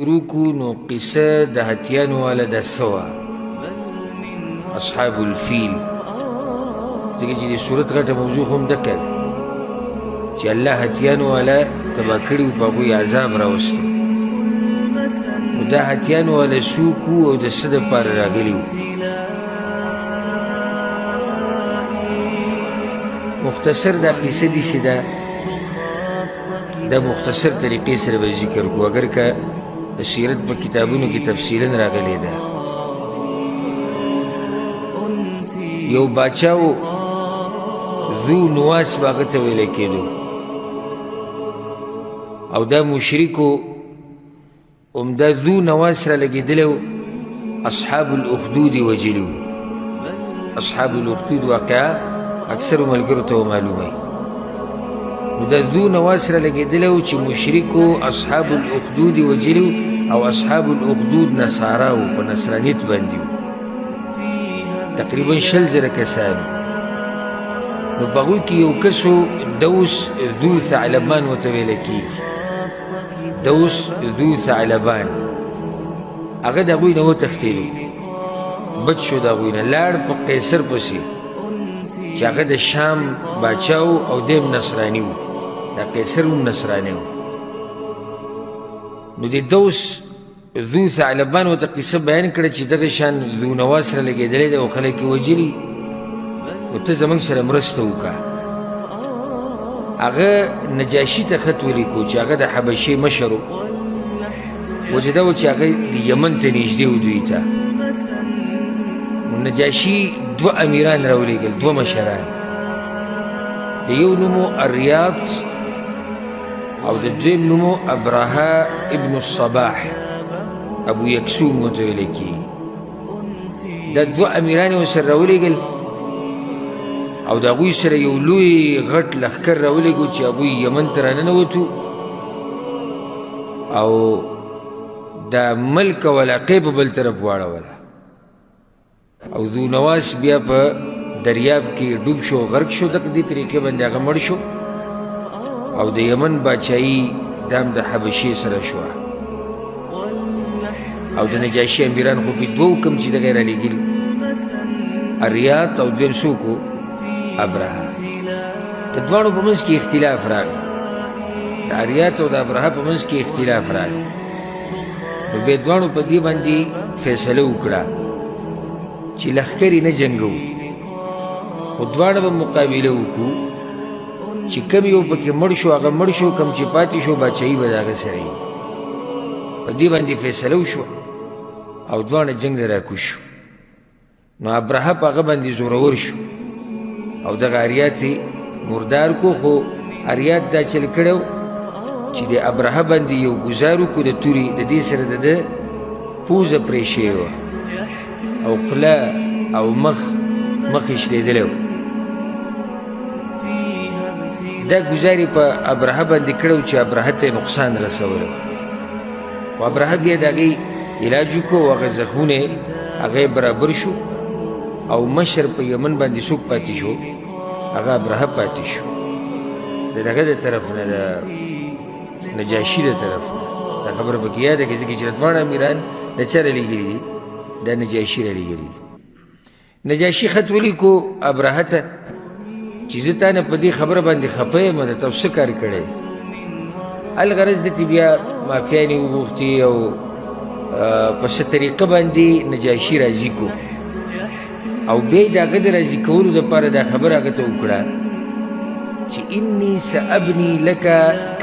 روکو نو قصه د هتیانو والا د سوا اصحاب الفیل دغه چې د صورت غټه موضوع هم دکړه چې الله هتیانو والا تبا کړي په هغوی عذاب راوستو نو دا هتیانو والا څوک وو او د څه دپاره راغلي وو مختصر دا قصه داسې ده د مختصر طریقې سره به ذکر کړو اگر که د سیرت په کتابونو کې تفصیلا راغلی ده یو باچا و ذو نواس به هغه ته ویلی کېدو او دا مشرک و همدا ذو نواس را لګېدلی و اصحاب الاخدود وجلي و اصحاب الاخدود واقعه اکثرو ملګرو ته ومعلوموي نو دا ذو نواس را لګېدلی و چې مشرک و اصحاب الاخدود وجلي او اصحاب الاخدود نصارا و په نصرانیت باندې و تقریبا 60,000 کسان نو په هغوی کې یو کس و دوس ذو ثعلبان ورته ویلی کېږي دوس ذو ثعلبان هغه د هغوی نه وتښتېدو بچ شو د هغوی نه لاړ په قیصر پسې چې هغه د شام باچا و او دی هم نصراني و دا قیصر هم نصرانی و نو د دوس ذو ثعلبان ورته قصه بیان کړه چې دغه شان ذو نواس سره لګېدلی دی او خلک یې وجلي نو ته زموږ سره مرسته وکړه هغه نجاشي ته خط ولیکو چې هغه د حبشې مشر و وجه دا و چې هغه د یمن ته نږدې و دوی ته نو نجاشي دوه امیران راولېږل دوه مشران د یو نوم و اریاط او د دویم نوم ابرهه ابن الصباح ابو یکسوم ورته ویلی کېږي دا دوه امیران یې ورسره راولېږل او د هغوی سره یو لوی غټ لښکر راولېږو چې هغوی یمن ته راننوتو او دا ملک او علاقې په بل طرف واړوله او ذو نواس بیا په دریاب کې ډوب شو غرق شو دغه دې طریقې باندې هغه مړ شو او د یمن باچایي دا هم د حبشې سره شوه او د نجاشي امیران خو په دوو کم چې دغه یې رالیږلي اریاط او دویم څوک و ابرهه د دواړو په منځ کې اختلاف راغی د اریاط او د ابرهه په منځ کې اختلاف راغی نو بیا دواړو په دې باندې فیصله وکړه چې لښکر یې نه جنګوو خو دواړه به مقابله وکړو چې کم یو پکې مړ شو هغه مړ شو کم چې پاتې شو باچایي به د هغه سره وي په دې باندې فیصله وشوه او دواړه جنګ ته راکوز شو نو ابرهه په هغه باندې زورور شو او دغه اریات یې مردار کو خو اریات دا چل کړی چې د ابرهه باندې یو ګزار وکړو د تورې د دې سره د ده پوزه پرې شوې وه او خوله او مخ یې شلېدلی و دا ګزار یې په ابرهه باندې کړی چې ابرهه ته یې نقصان رسولی و ابرهه بیا د هغې علاج وکړو او هغه زخمونه یې هغه یې برابر شو او مشر په یمن باندې څوک پاتې شو هغه ابرهه پاتې شو د دغه د طرف نه د نجاشي د طرف نه دا خبره پکې یاده کړئ ځکه چې دواړه امیران د چا رالیږلي دي دا نجاشي رالیږلي دي نجاشي خط ولیکو ابرهه ته چې زه تا نه په دې خبره باندې خفه یم د تا څه کار کړی الغرض دتې بیا مافیانې وغوښتې او په څه طریقه باندې نجاشي راضي کو او بیا یې د هغه د راضي کولو دپاره دا خبره هغه ته وکړه چې انی سأبني لك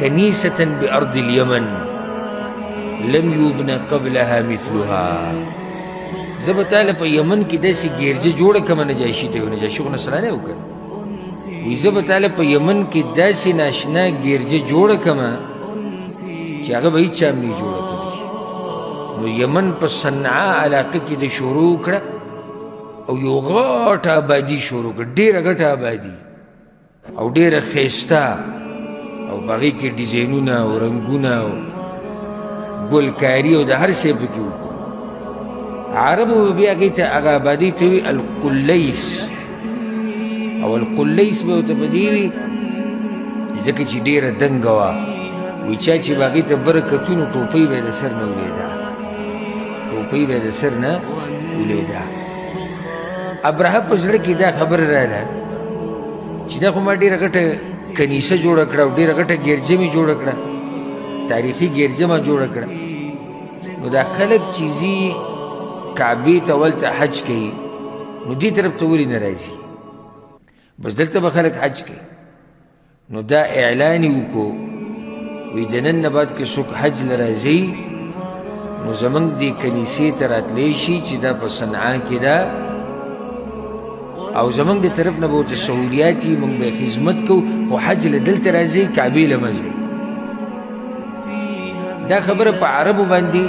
کنیسة بأرض اليمن لم یبن قبلها مثلها زه به تاله په یمن کې داسې ګیرجه جوړه کړمه نجاشي ته نجاشي خو نصرانی وکړه وایي زه به تاله په یمن کې داسې ناشنا ګیرجه جوړه کړمه چې هغه به هېچا هم نه جوړه کړي نو یمن په صنعا علاقه کې د شروع کړه او یو غټه آبادي شروع کړه ډېره غټه آبادي او ډېره ښایسته او په هغې کې ډیزاینونه او رنګونه او ګلکاري او د هر شی پکې وکړو عربو به بیا هغې ته هغه آبادۍ ته وي القلیس او القلیس به ورته په دې وي ځکه چې ډېره دنګه وه وی چا چې به هغې ته بره کتو نو ټوپۍ به یې د سر نه ولیده، ټوپۍ به یې د سر نه ولیده. ابرهه په زړه کې دا خبره راغله چې دا خو ما ډېره غټه کنیسه جوړه کړه او ډېره غټه ګرجه مې جوړه کړه، تاریخي ګرجه ما جوړه کړه، نو دا خلک چې ځي کعبې ته ولته حج کوي نو دې طرف ته ولې نه راځي؟ بس دلته به خلک حج کوي. نو دا اعلان یې وکړو، وی د نن نه بعد که څوک حج له راځي نو زموږ دې کنیسې ته راتلی شي چې دا په صنعا کې ده او زموږ د طرف نه به ورته سهولیات وي، موږ به خدمت کوو، خو حج له دلته راځئ کعبې له مه ځئ. دا خبره په عربو باندې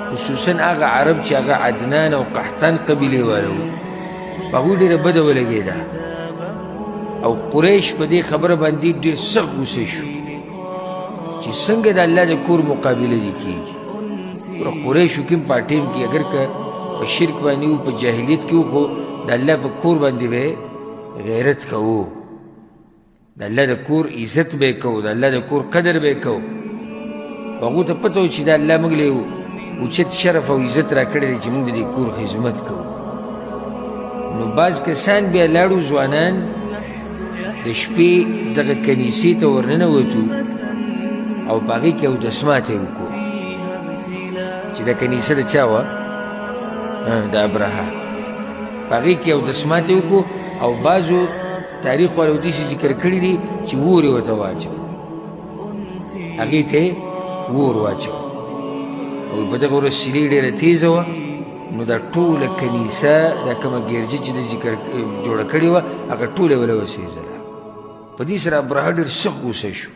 خصوصا هغه عرب چې هغه عدنان او قحطان قبیلې والا وو په هغوی ډېره بده ولګېده او قریش په دې خبره باندې ډېر سخت غوسه شو چې څنګه د الله د کور مقابله دې کېږي. قریشو کې هم په ټیم کې اگر که په شرک باندې وو، په جاهلیت کې وو، خو د الله په کور باندې به غیرت کوو، د الله د کور عزت به یې کوو، د الله د کور قدر به یې کوو. هغو ته پته و چې د الله موږ له اوچت شرف او عزت را کړی دی چې موږ د دې کور خدمت کوو. نو بعض کسان بیا لاړو ځوانان د شپې دغه کنیسې ته ورننوتو او په هغې کې اودسمات یې وکړو چې دا کنیسه د چا وه؟ د ابرهه. په هغې کې اودسمات یې وکړو او بعضو تاریخ والو داسې ذکر کړي دي چې اور یې ورته واچوه، هغې ته یې اور واچوه او په دغه ورځ سیلۍ ډېره تیزه وه، نو دا ټوله کنیسه دا کومه ګرجه چې د ذکر جوړه کړې وه هغه ټوله وله وسېزله. په دې سره ابرهه ډېر سخت غوسه شو،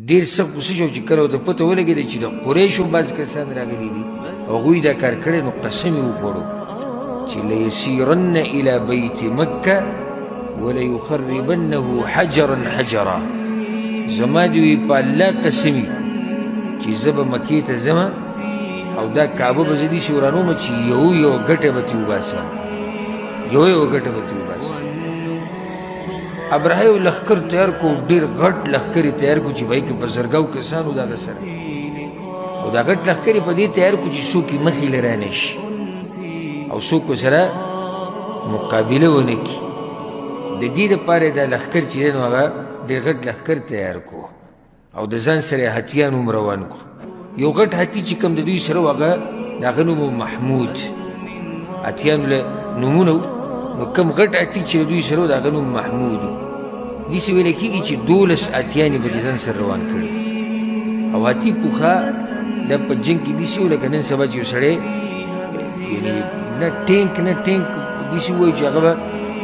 ډېر سخت غوسه شو چې کله ورته پته ولګېده چې د قریشو بعض کسان راغلي دي او هغوی دا کار کړی، نو قسم یې وخوړو چې لیسیرن الی بیت مکه ولیخربنه حجرا حجرا. زما دې وي په الله قسم وي چې زه به مکې ته ځم او دا کعبه به زه داسې ورانومه چې یو ګټه به ترې وباسم، یو ګټه به ترې وباسم. ابرهه یو لښکر تیار کو، ډېر غټ لښکر یې تیار کو چې به یې کې بزرګو کسانو د هغه سره، او دا غټ لښکر یې په دې تیار کو چې څوک یې مخې له رانه شي او څوک ورسره مقابله ونه کړي. د دې دپاره دا لښکر چې دی نو هغه ډېر غټ لښکر تیار کو او د ځان سره یې هتیان هم روان کړو. یو غټ هتي چې کوم د دوی سره و هغه د هغه نوم محمود، هتیانو له نومونه و، نو کوم غټ هتي چې د دوی سره و د هغه نوم محمود و. داسې ویلی کېږي چې 12 هتیانې به د ځان سره روان کړي او هتي پوښه دا په جنګ کې داسې و لکه نن سبا چې یو سړی یعنې نه ټینک داسې ووایي چې هغه به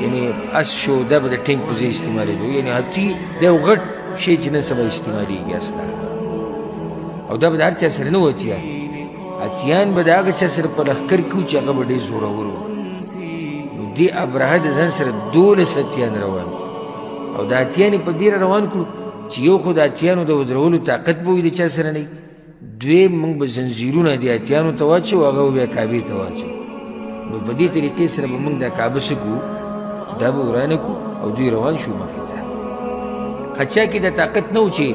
یعنې اس شو دا به د ټینک په ځای استعمالېدو، یعنې هتي دا یو غټ شی چې نن سبا استعمالېږي اصلا، او دا به د هر چا سره نه و هتیان، هتیان به د هغه چا سره په لښکر کې و چې هغه به ډېر زورور و. نو دې ابرهه د ځان سره 12 هتیان روان او دا هتیان یې په دې روان کړو چې یو خو د هتیانو د ودرولو طاقت به وي د چا سره نه وي، دویم موږ به زنځیرونه د هتیانو ته واچو هغه به بیا کعبې ته واچو. نو په دې طریقې سره به موږ دا کعبه څه کړو، دا به ورانه کړو او دوی روان شو مخې ته. چا کې دا طاقت نه و چې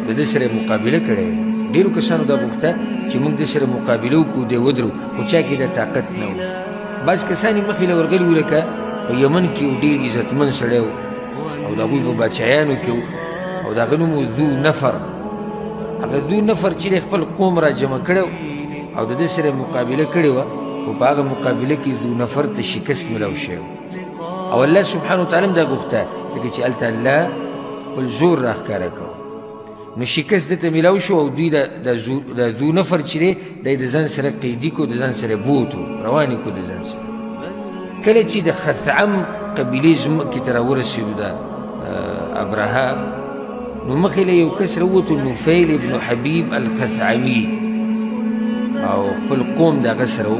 د ده سره مقابله کړی، ډېرو کسانو دا غوښته چې موږ د سره مقابله وکړو دی ودرو، خو چا کې دا طاقت نه و. بعض کسان یې مخې له ورغلي وو لکه په یمن کې یو ډېر عزتمن سړی و او د هغوی په باچایانو کې و او د هغه نوم و ذو نفر. هغه ذو نفر چې دی خپل قوم را جمع کړی او د ده سره مقابله کړې وه، خو په هغه مقابله کې ذو نفر ته شکست میلاو شوی او الله سبحانه وتعالی هم دا غوښته ځکه چې هلته الله خپل زور راښکاره کوو، نو شکست دته میلاو شو او دوی د ذو نفر چې دی دی د ځان سره قیدي کو، د ځان سره بوتو روان یې کو د ځان سره. کله چې د خثعم قبیلې ځمکې ته راورسېدو د ابرهه، نو مخې له یو کس راووتو نفیل ابن حبیب الخثعمي او خپل قوم د هغه سره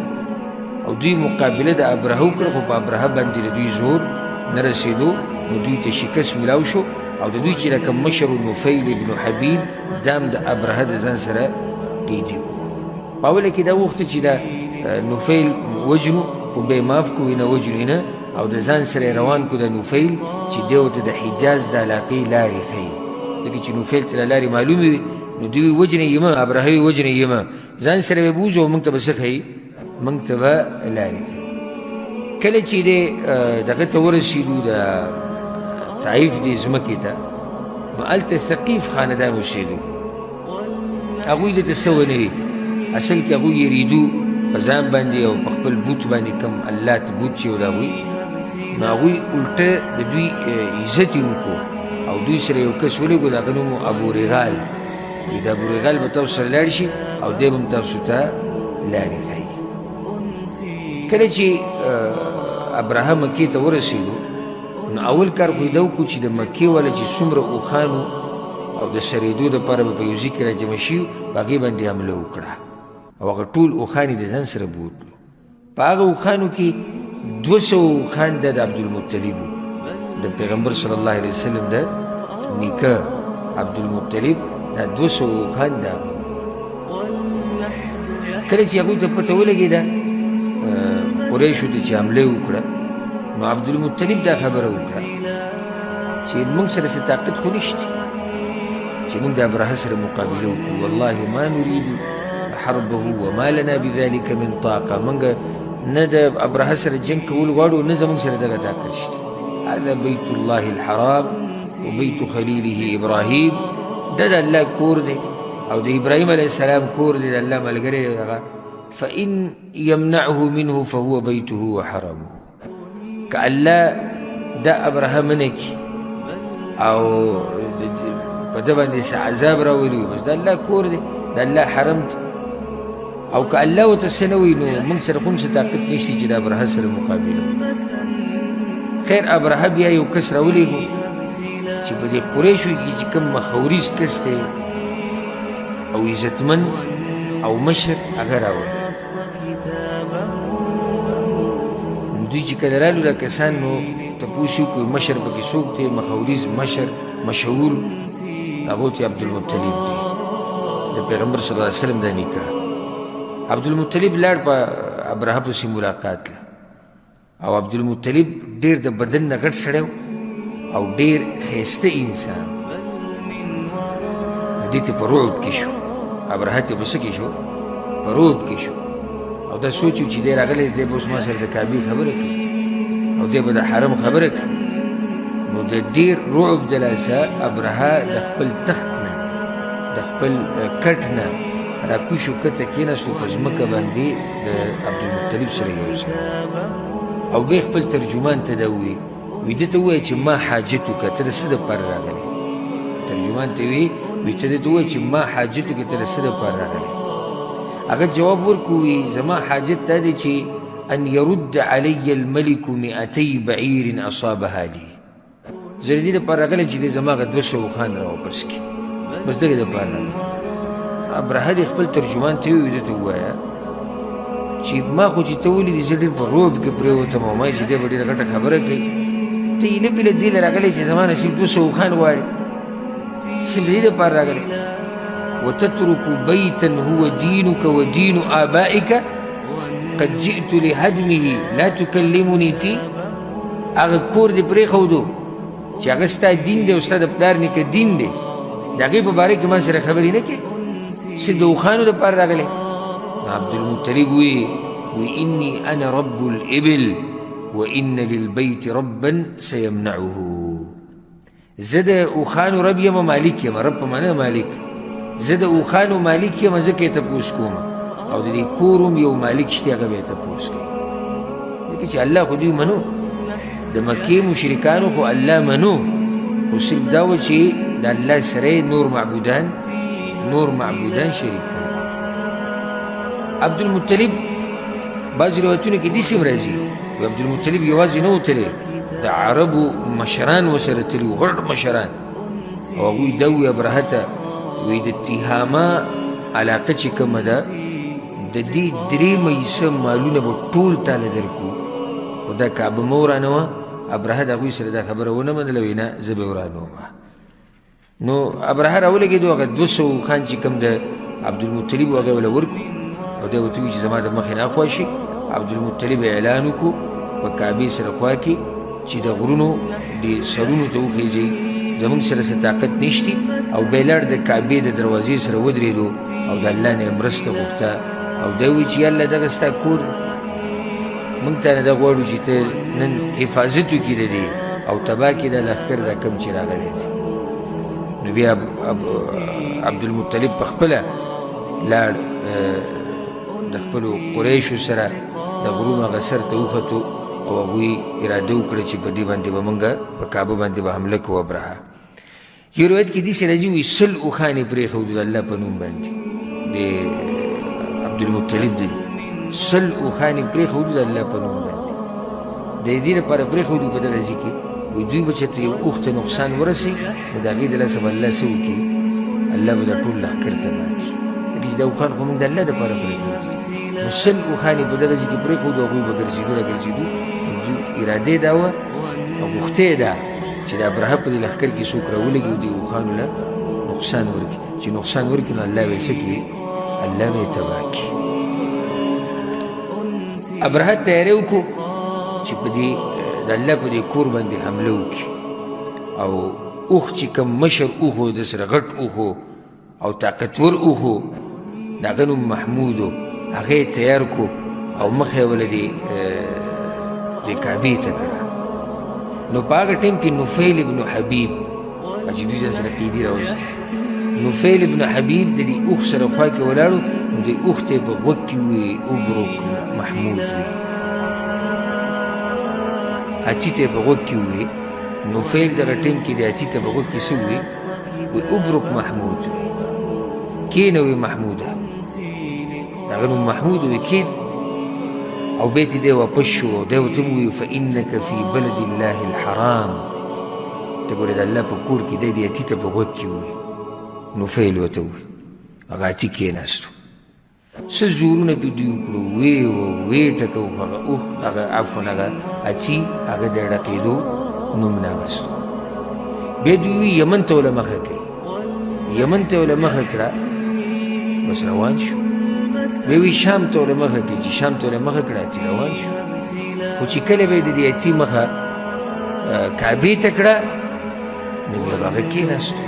او دوی مقابله د ابرهه وکړه، خو په ابرهه باندې د دوی زور نه رسېدو، نو دوی ته شکست میلاو شو او د دوی چې رقم مشر نفیل ابن حبیب دا هم د ابرهه د ځان سره قیدي کړو. په اوله کې دا وغوښته چې دا نفیل وجنو، خو به یې معاف کړو، نه وجنو نه، او د ځان سره روان کړو د نفیل چې دی ورته د حجاز د علاقې لارې ښیي، ځکه چې نوفیل ته له لارې معلومې وي نو دوی وجنې یمه ابرهه وي وجنې یمه ځان سره به بوځو او موږ ته به څه ښیي موږ ته به لارې ښیي کله چې دی دغه ته ورسېدو د طایف دې ځمکې ته نو هلته ثقیف خاندان اوسېدو هغوی دته څه ونه وي اصل کې هغوی یېرېدو په ځان باندې او په خپل بوت باندې کوم الله ته بوت چې و د هغوی نو هغوی الټه د دوی عزت یې وکړو او دوی سره یو کس ولېږو د هغه نوم ابو رغال وي د ابو رغال به تاسو سره لاړ شي او دی به هم تاسو ته لارې ښایي کله چې ابراهیم مکې ته ورسېدو نو اول کار خو یې دا وکړو چې د مکې والا چې څومره اوښانو او د سرېدو دپاره به په یو ځای کې راجمع شي په هغې باندې حمله وکړه او هغه ټول اوښان یې د ځان سره بوتلو په هغه اوښانو کې 200 اوښان د عبدالمطلب و د پیغمبر صلی الله علیه وسلم د نیکه عبدالمطلب دا 200 اوښان د هغه کله چې هغوی ته پته ولګېده قریشو ته چې حمله وکړه نو عبدالمطلب دا خبره وکړه چې موږ سره څه طاقت خو نشته چې موږ د ابرهه سره مقابله وکړو والله ما نريد حربه وما لنا بذلك من طاقه موږ نه د ابرهه سره جنګ کول غواړو نه زموږ سره دغه طاقت شته هذا بیت الله الحرام وبیت خلیله ابراهیم دا د الله کور دی او د ابراهیم علیه السلام کور دی د الله ملګری دی هغه فإن يمنعه منه فهو بيته وحرمه که الله دا ابرهه منع کړي او په ده باندې څه عذاب راولي بس د الله کور دی د الله حرم دی او که الله ورته څه نه وایي نو موږ سره خو هم څه طاقت نشته چې د ابرهه سره مقابله وکړو خیر ابرهه بیا یو کس راولېږو چې په دې قریشو کې چې کوم مخوریز کس دی او عزتمن او مشر هغه راولي دوی چې کله رالو دا کسان نو تپوس یې وکړو مشر پکې څوک دی مخوریز مشر مشهور هغو ته عبدالمطلب دی د پیغمبر صلی الله علیه وسلم دا نیکه عبدالمطلب لاړ په ابرهه پسې ملاقات له او عبدالمطلب ډېر د بدن نه غټ سړی او ډېر ښایسته انسان دې ته په رعب کې شو ابرهه ته په څه کې شو په رعب کې شو او دا سوچ چې دی راغلی دی به اوس ما سره د کعبې خبره کوي او دی به د حرم خبره کوي نو د ډېر رعب د لاسه ابرهه د خپل تخت نه د خپل کټ نه راکوشو کته کېناستو په ځمکه باندې د عبدالمطلب سره یو ځای او بیا خپل ترجمان ته دا ووایي وي ده ته ووایه چې ما حاجت وکړه ته د څه دپاره راغلی ترجمان ته وي ته ده ته ووایه چې ما حاجت وکړه ته د څه دپاره راغلی هغه جواب ورکړو وي زما حاجت دا دی چې ان يرد علی الملك 200 بعیر اصابها لي زه د دې دپاره راغلی چې دی زما هغه 200 اوښان راواپس کړي بس دغې دپاره راغلی ابرهه دې خپل ترجمان ته ووایي ده ته ووایه چې ما خو چې ته ولیدې زه ډېر په روب کې پرېوتم او ما یې چې دی به ډېره غټه خبره کوي ته هیله پیله دې له راغلی چې زما نصیب 200 اوښان غواړي صرف د دې دپاره راغلی وتترك بيتا هو دينك ودين آبائك قد جئت لهدمه لا تكلمني فيه هغه کور دې پرېښودو چې هغه ستا دین دی او ستا د پلار نیکه دین دی د هغې په باره کې ما سره خبرې نه کوې صرف د اوښانو دپاره راغلی عبدالمطلب وی إني أنا رب الإبل وإن للبيت ربا سيمنعه زد اوښانو رب یم مالک یم رب په معنی مالک زه د اوښانو مالک یم ځکه یې تپوس کوم او د دې کور هم یو مالک شته هغه به یې تپوس کوي ځکه چې الله خو دوی منو د مکې مشرکانو خو الله منو خو صرف دا و چې د الله سره نور معبودان شریک کړي عبدالمطلب بعضې روایتونو کې داسې هم راځي عبدالمطلب یوازې نه و تللی د عربو مشران ورسره تلي وو غټ مشران او هغوی دا ووایي ابرهه ته وی د تیهامه علاقه چې کومه ده د دې 3 مایسه مالونه به ټول تاله درکو خو دا کعبه مه ورانوه ابرهه د هغوی سره دا خبره ونه منله وی نه زه به یې ورانومه نو ابرهه راولګېدو هغه 200 اوښان چې کوم د عبدالمطلب و هغه یې وله ورکړو او دی ورته ووایي چې زما د مخې نه اخوا شي عبدالمطلب اعلان وکړو په کعبې سره خوا کې چې د غرونو د سرونو ته وخیژئ زمونږ سره څه طاقت نشتی او بیا لاړ د کعبې د دروازې سره ودرېدو او د الله نه یې مرسته غوښته او دی وایي چې یالله دغه ستا کور موږ ته نه دا غواړو چې ته نن حفاظت وکړي د دې او تباه کړي دا لښکر دا کم چې راغلی دی. نو بیا عبدالمطلب په خپله لاړ د خپلو قریشو سره د غرونو هغه سر ته وختو او هغوی اراده وکړه چې په دې باندې به موږ په کعبه باندې به حمله کوو ابرهه. یو روایت کې داسې راځي وایي 100 اوښان یې پرېښودو د الله په نوم باندې د عبدالمطلب د 100 اوښان یې پرېښودو د الله په نوم باندې د دې لپاره پرېښودو په دغه ځای کې وایي دوی به چېرته یو اوښ ته نقصان ورسوي نو د هغې د لاسه به الله څه وکړي الله به دا ټول لښکر تباه کړي ځکه چې دا اوښان خو موږ د الله دپاره پرېښودي نو 100 اوښان یې په دغه ځای کې پرېښودو هغوی به ګرځېدو راګرځېدو دوی اراده دا وه او غوښتې ده چې د ابرهه په دې لښکر کې څوک راولګي او دې اوښانو له نقصان ورکړي چې نقصان ورکړي نو الله به یې څه کړي الله به یې تباه کړي. ابرهه تیاری وکړو چې په دې د الله په دې کور باندې حمله وکړي او اوښ چې کوم مشر اوښ و د سره غټ اوښ او طاقتور اوښ د هغه نوم محمود و هغه یې تیار کړو او مخه یې وله د کعبې ته کړه. نو په هغه ټیم کې نفیل ابن حبیب چې دوی ځان سره قیدي راوستي نفیل ابن حبیب د دې اوښ سره خوا کې ولاړو نو د اوښ ته یې په غوږ کې ووایي ابرک محمود وي اتي ته یې په غوږ کې ووایي نفیل دغه ټیم کې د اتي ته په غوږ کې څه ووایي وایي ابرک محمود وي کښېنه وایي محموده د هغه نوم محمود وي کښېنه او بیت دی واپس شو او دی ورته ووایي فانک فی بلد الله الحرام ته ګورې د الله په کور کې دی د اتي ته په غوږ کې ووایي نفیل ورته ووایي هغه اتي کښېناستو څه زورونه پې دوی وکړو ویې ټکو هغه اوښ هغه عفوا هغه اتي هغه د ړقېدو نوم ناغستو بیا دوی وی یمن ته وله مخه کوي یمن ته وله مخه کړه بس روان شو بیا وی شام ته وله مخه کوي چې شام ته وله مخه کړه اتي روان شو خو چې کله به یې د دې اتي مخه کعبې ته کړه نو بیا به هغه کښېناستو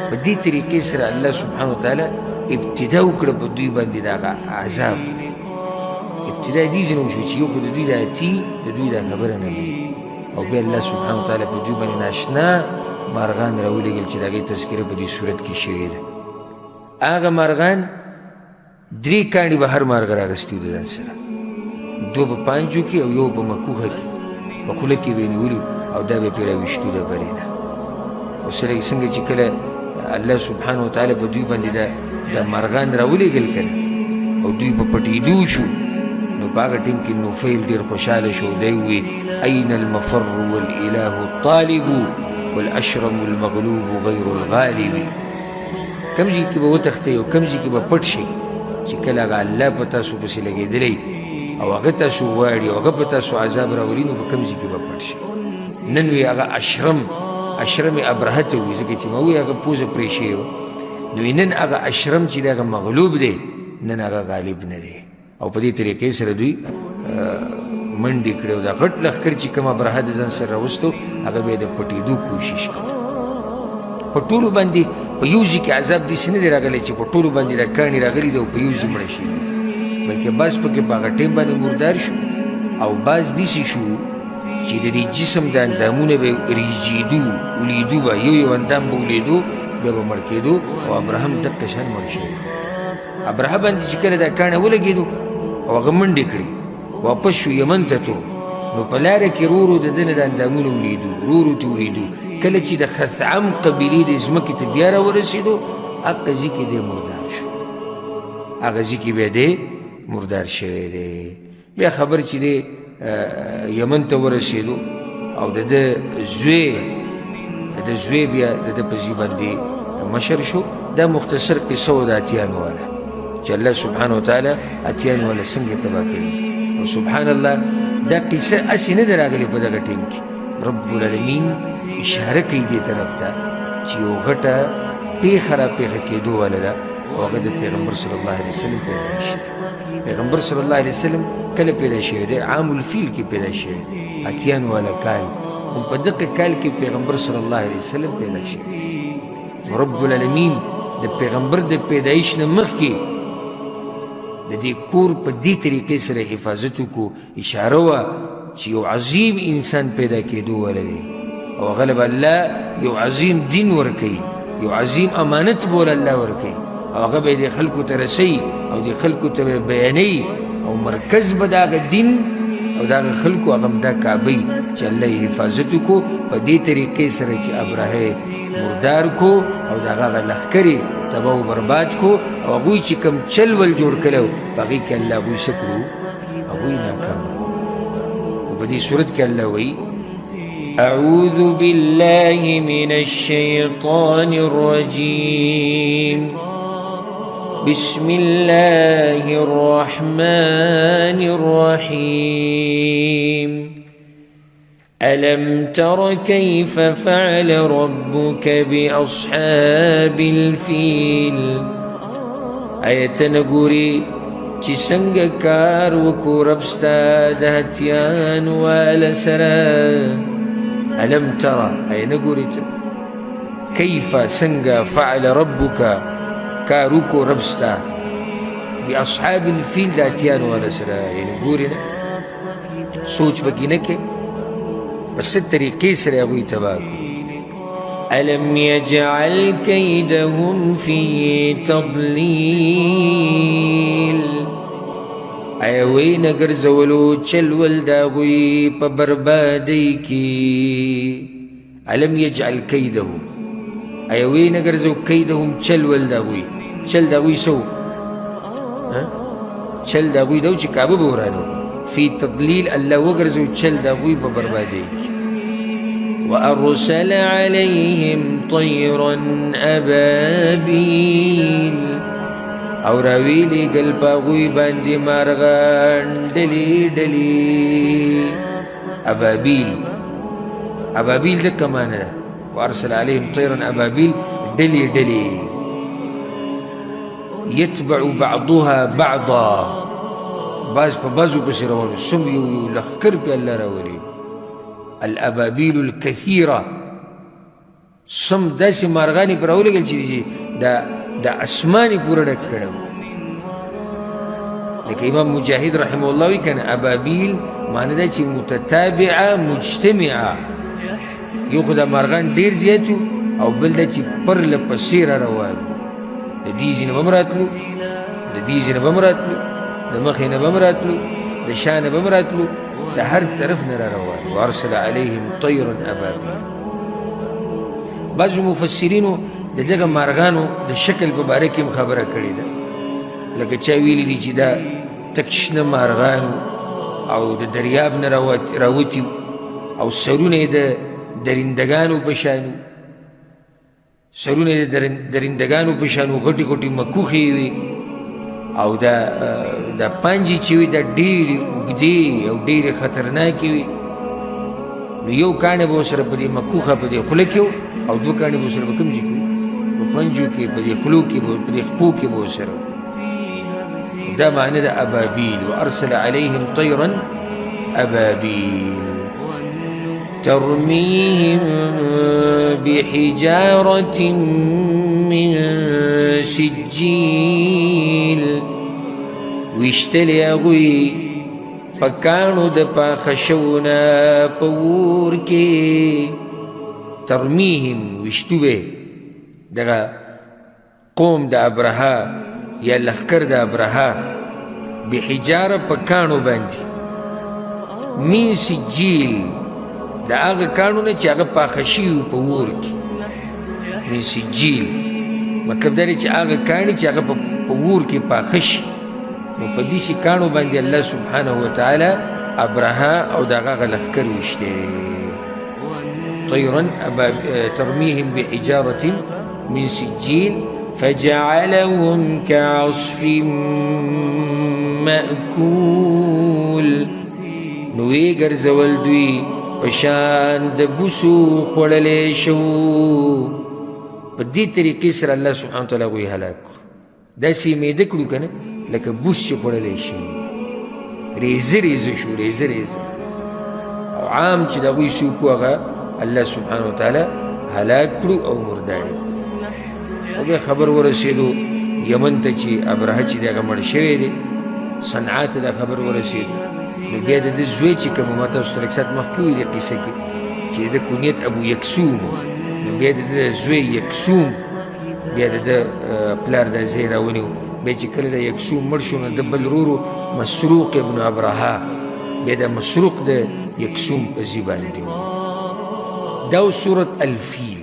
په دې طریقې سره الله سبحانه وتعالی ابتدا وکړه په دوی باندې د هغه عذاب ابتدا یې دې ځای نه وشوه چې یو خو د دوی د اتي د دوی دا خبره نه مني او بیا الله سبحانه وتعالی په دوی باندې ناشنا مارغان راولېږل چې د هغې تذکره په دې صورت کې شوې ده. هغه مارغان 3 کاڼي به هر مارغه راغستي وو د ځان سره 2 په پانجو کې او یو په مکوخه کې په خوله کې به یې نیولي او دا به یې پرې راویشتو د برې نه او سره یې څنګه چې کله الله سبحانه وتعالی په دوی باندې دا مارغان راولېږل که نه او دوی په پټېدو شو نو په هغه ټیم کې نفیل ډېر خوشحاله شو دی ووایي أين المفر والإله الطالب والأشرم المغلوب غير الغالب کم ځای کې به وتښتئ او کم ځای کې به پټ شئ چې کله هغه الله په تاسو پسې لګېدلی او هغه تاسو غواړي او هغه په تاسو عذاب راولي نو په کم ځای کې به پټ شئ. نن وی هغه اشرم ابرهه ته وایي ځکه چې ما وایي هغه پوزه پرې شوې وه نو نن هغه اشرم چې دی هغه مغلوب دی نن هغه غالب نه دی او په دې طریقې سره دوی منډې کړې او دا غټ لښکر چې کوم ابرهه د ځان سره راوستو هغه به یې د پټېدو کوشش کوي. په ټولو باندې په یو ځای کې عذاب داسې نه دی راغلی چې په ټولو باندې دا کاڼي راغلي دي او په یو ځای مړه شوي دي بلکې بعض پکې په هغه ټیم باندې مردار شو او بعض داسې شو چې د دې جسم د اندامونه به ریجېدو ولیدو به یو اندام به ولیدو بیا به مړ کېدو او ابراهم دقه شان مړ شوی. ابرهه باندې چې کله دا کاڼی ولګېدو او هغه منډې کړې واپس شو یمن ته تو نو په لاره کې ورو ورو د ده نه د اندامونه ولیدو ورو ورو ته ولیدو کله چې د خثعم قبیلې د ځمکې ته بیا راورسېدو هغه ځای کې دی مردار شو هغه ځای کې بیا دی مردار شوی دی. بیا خبر چې دی یمن ته ورسېدو او د ده زوی بیا د ده په ځای باندې مشر شو. دا مختصر قصه و د اتیانو والا چې الله سبحانه وتعالی اتیانو والا څنګه تباه کړي دي او سبحان الله دا قصه هسې نه ده راغلې په دغه ټیم کې رب العالمین اشاره کوي دې طرف ته چې یو غټه پیښه راپېښه کېدو واله ده او هغه د پیغمبر صلی الله علیه وسلم پیدایش دی. پیغمبر صلی الله علیه وسلم کله پیدا شوی دی؟ عام الفیل کې پیدا شوی اتیانو والا کال د په دغه کال کې پیغمبر صلی الله علیه وسلم پیدا شي. رب العالمین د پیغمبر د پیدایش نه مخکې د دې کور په دې طریقې سره حفاظت وکړو. اشاره وه چې یو عظیم انسان پیدا کېدو ولري او هغه به الله یو عظیم دین ورکوي، یو عظیم امانت به الله ورکوي او هغه به یې دې خلکو ته رسوي او دې خلکو ته به بیانوي او مرکز به د هغه دین او د هغه خلکو هغه دا کعبه چې الله یې حفاظت وکړو په دې طریقې سره چې ابرهه مردار کو او د هغه لښکر یې تباه و برباد کو او هغوی چې کوم چل ول جوړ کړی و په هغې کې الله هغوی څه کړو؟ هغوی ناکامه کړو. او په دې صورت کې الله وایي أعوذ بالله من الشيطان الرجيم بسم الله الرحمن الرحيم ألم تر كيف فعل ربك بأصحاب الفيل آیت نګوري چې څنګه کار وکړو رب ستا د هتیانو واله سره. ألم ترى أي نقول كيف سنجا فعل ربك كاروكو ربستا بأصحاب الفيل داتيان ولا سرا. يعني نقولنا سوچ بكينك بس الطريقة سرا أبوي تباكو. ألم يجعل كيدهم في تضليل ایوی نگر زولو چلول داغوی پا بربادی کی. علم یجعل کیدهم ایوی نگر زو کیدهم چلول داغوی. چل داغوی سو چل داغوی دو چی کعبه بورانو فی تضلیل اللہ وگر زو چل داغوی پا بربادی کی. وأرسل عليهم طيرا أبابيل او راویلی گل پاغوی باندی مارغان ڈلی ڈلی. ابابیل ابابیل دکا مانا دا وارسل علیهم طیرا ابابیل ڈلی ڈلی. یتبع بعضها بعضا باز پا بازو پسی روانو سم یو لخکر پی اللہ راولی. الابابیل الكثیرہ سم داسی مارغانی پر راولی گل چیزی دا اسمانی پورا ڈک کڑو. لیکن امام مجاہد رحمه اللہ وی کن ابابیل معنی دا چی متتابعہ مجتمعہ یو خدا مارغان دیر زیادو او بل دا چی پر لپسیر روانو. دا دیزی نبامراتلو دا دیزی نبامراتلو دا مخی نبامراتلو دا شان نبامراتلو دا هر طرف نرا روانو. وارسل علیهم طیرا ابابیل. بعضو مفسرینو د دغه مارغانو د شکل په باره کې خبره کړې ده. لکه چا ویلي دي چې دا تک شنه مارغانو او د دریاب نه راوتي او سرونه یې د درندګانو په شانو سرونه یې د درندګانو په شانو غټې غټې مکوخې وي او دا پنجې چې وي دا ډېرې اوږدې او ډېرې خطرناکې وي. نو یو کاڼی به ورسره په دې مکوخه په دې خوله کې او دوه کاڼي به ورسره په کوم ځای کې په پنجو کې په دې خولو کې په دې خپو کې به ورسره. دا معنی د ابابیل. وارسل علیهم طیرا ابابیل ترمیهم بحجارة من سجیل. ویشتلی هغوی پکانو د پاخشونا پور کې. ترمیهم وشتوه دغه قوم د ابرهه یا لخکر د ابرهه بحجاره پکانو باندې من سجیل د هغه کانو نه چې هغه پاخه شوي په اور کې. من سجیل مطلب دا دی چې هغه کاڼي چې هغه په اور کې پاخه شي. نو په داسې کاڼو باندې الله سبحانه وتعالی ابرهه او د هغه لښکر ویشتی. طيرا ترميهم بحجارة من سجيل فجعلهم كعصف مأكول. نوی گرزول دوی پشان د بوسو خوڑلے شو. پا دی طریقی سر اللہ سبحانه وتعالی غوی حلاک دا سی میده کڑو کنه لکه بوس چی خوڑلے شو ریزه ریزه شو ریزه ریزه. عام چې د هغوی څوک و هغه الله سبحانه وتعالی هلاک کړو او مردار یې کړو. او بیا خبر ورسېدو یمن ته چې ابرهه چې دی هغه مړ شوی دی، صنعا ته دا خبر ورسېدو. نو بیا د ده زوی چې کوم ما تاسو ته لږ ساعت مخکې وویل دې قیصه کې چې د ده کونیت ابو یکسوم و، نو بیا د ده زوی یکسوم بیا د ده پلار دا ځای راونیو. بیا چې کله د یکسوم مړ شو نو د بل ورور مسروق ابن ابرهه بیا د مسروق د یکسوم په ځای باندې و. دا و سورة الفیل.